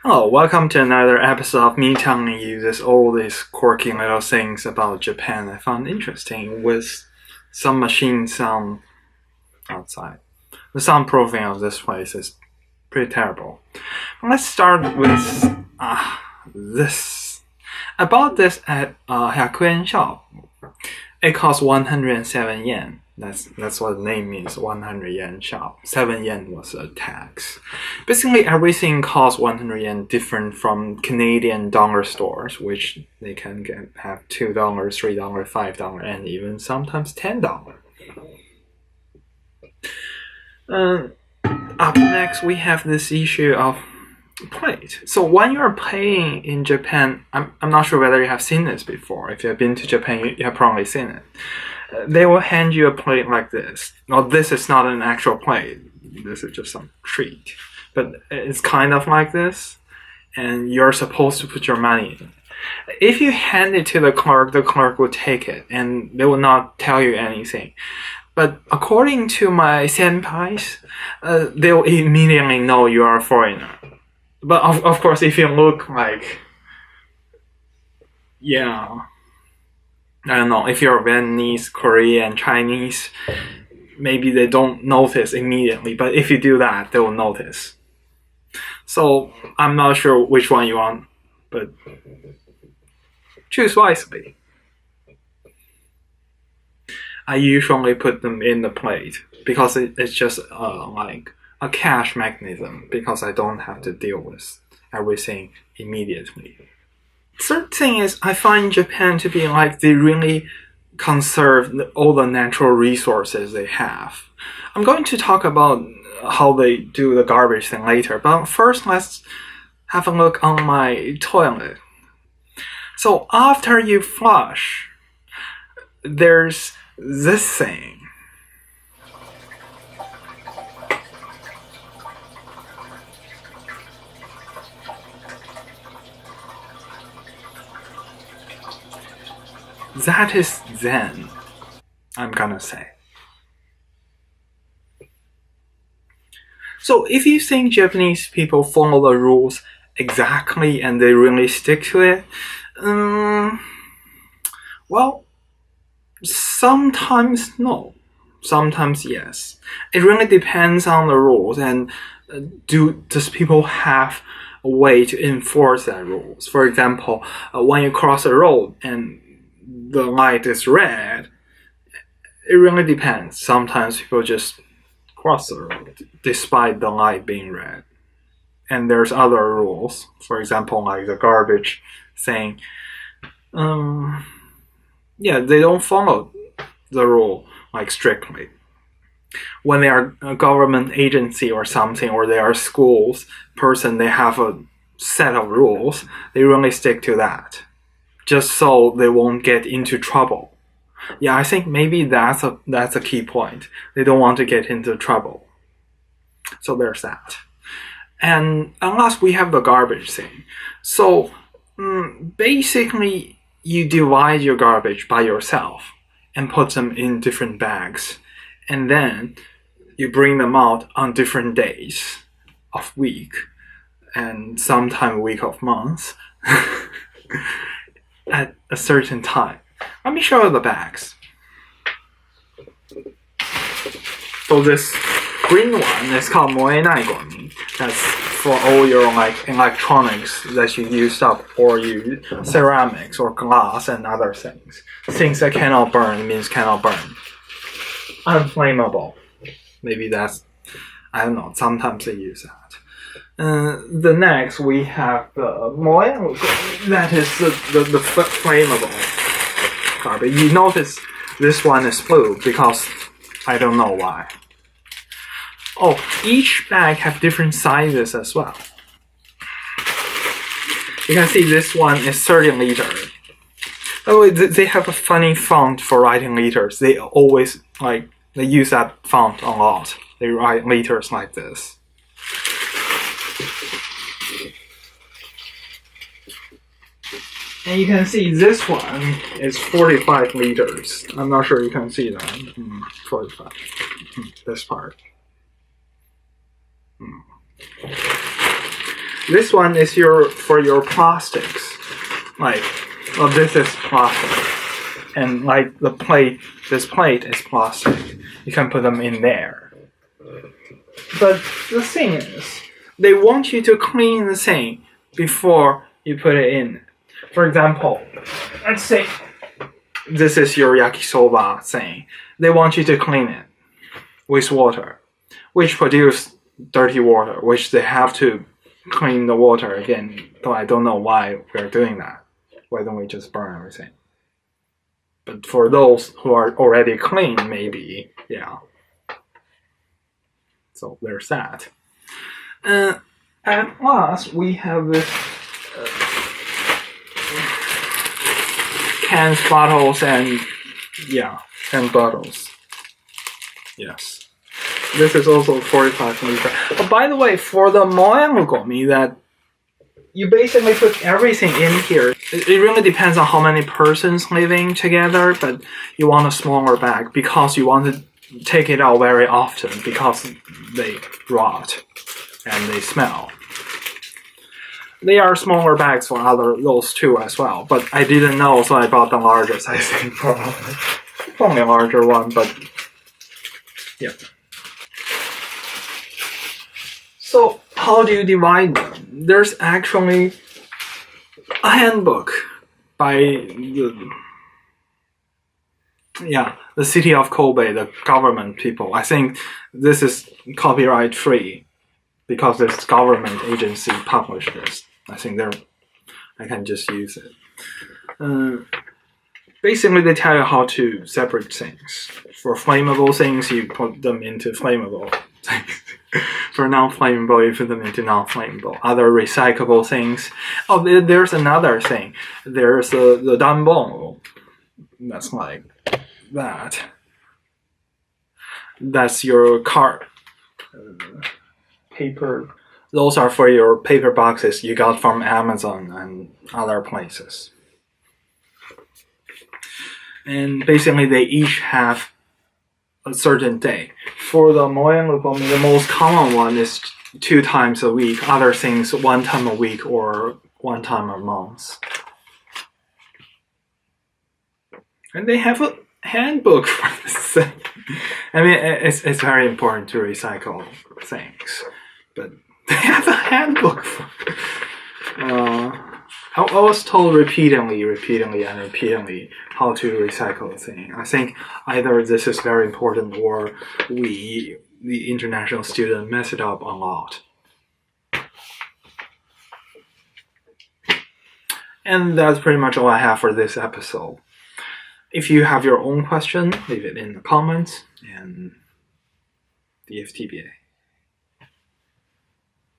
Hello, welcome to another episode of me telling you all these quirky little things about Japan I found interesting with some machine sound outside. The soundproofing of this place is pretty terrible. Let's start with this. I bought this at a Hyakuen shop. It costs 107 yen. That's what the name means, 100 yen shop. 7 yen was a tax. Basically, everything costs 100 yen, different from Canadian dollar stores, which they can have $2, $3, $5, and even sometimes $10. Up next, we have this issue of plate. So when you're paying in Japan, I'm not sure whether you have seen this before. If you've been to Japan, you have probably seen it. They will hand you a plate like this. Now, this is not an actual plate. This is just some treat. But it's kind of like this, and you're supposed to put your money in. If you hand it to the clerk will take it, and they will not tell you anything. But according to my senpais, they'll immediately know you are a foreigner. But of course, if you look like, I don't know, if you're Vietnamese, Korean, Chinese, maybe they don't notice immediately. But if you do that, they will notice. So I'm not sure which one you want, but choose wisely. I usually put them in the plate because it's just like a cash mechanism, because I don't have to deal with everything immediately. Third thing is, I find Japan to be like they really conserve all the natural resources they have. I'm going to talk about how they do the garbage thing later, but first let's have a look on my toilet. So after you flush, there's this thing. That is Zen, I'm gonna say. So if you think Japanese people follow the rules exactly and they really stick to it, well, sometimes no, sometimes yes. It really depends on the rules, and does people have a way to enforce that rules? For example, when you cross a road and the light is red, it really depends. Sometimes people just cross the road despite the light being red. And there's other rules. For example, like the garbage thing. They don't follow the rule like strictly. When they are a government agency or something, or they are schools person, they have a set of rules. They really stick to that, just so they won't get into trouble. Yeah, I think maybe that's a key point. They don't want to get into trouble. So there's that. And unless we have the garbage thing. So basically, you divide your garbage by yourself and put them in different bags. And then you bring them out on different days of week, and sometime week of month. At a certain time. Let me show you the bags. So this green one is called Moenai Gomi. That's for all your like electronics that you used up, or you ceramics or glass and other things. Things that cannot burn means cannot burn. Unflammable. Maybe that's, I don't know, sometimes they use that. The next we have the moe, that is the flammable garbage. You notice this one is blue because I don't know why. Oh, each bag have different sizes as well. You can see this one is 30 liters. Oh, they have a funny font for writing liters. They always they use that font a lot. They write liters like this. And you can see this one is 45 liters. I'm not sure you can see that. 45. This part. This one is for your plastics. Like, this is plastic, and like this plate is plastic. You can put them in there. But the thing is, they want you to clean the thing before you put it in. For example, let's say this is your yakisoba thing. They want you to clean it with water, which produce dirty water, which they have to clean the water again. Though I don't know why we're doing that. Why don't we just burn everything? But for those who are already clean, maybe, yeah. So there's that. At last, we have this cans, bottles, and bottles. Yes. This is also 45 liter. But by the way, for the moyangogomi, that you basically put everything in here. It really depends on how many persons living together, but you want a smaller bag because you want to take it out very often because they rot and they smell. There are smaller bags for those too as well, but I didn't know, so I bought the largest, I think, probably. Only a larger one, but yeah. So how do you divide them? There's actually a handbook by the city of Kobe, the government people. I think this is copyright free because this government agency published this. I think I can just use it. Basically, they tell you how to separate things. For flammable things, you put them into flammable things. For non-flammable, you put them into non-flammable. Other recyclable things. Oh, there's another thing. There's the danbon. That's like that. That's your card. Paper. Those are for your paper boxes you got from Amazon and other places. And basically, they each have a certain day. For the moyangogomi, the most common one is 2 times a week. Other things 1 time a week or 1 time a month. And they have a handbook for this thing. I mean, it's very important to recycle things, but they have a handbook for I was told repeatedly how to recycle a thing. I think either this is very important or we, the international student, mess it up a lot. And that's pretty much all I have for this episode. If you have your own question, leave it in the comments and the FTBA.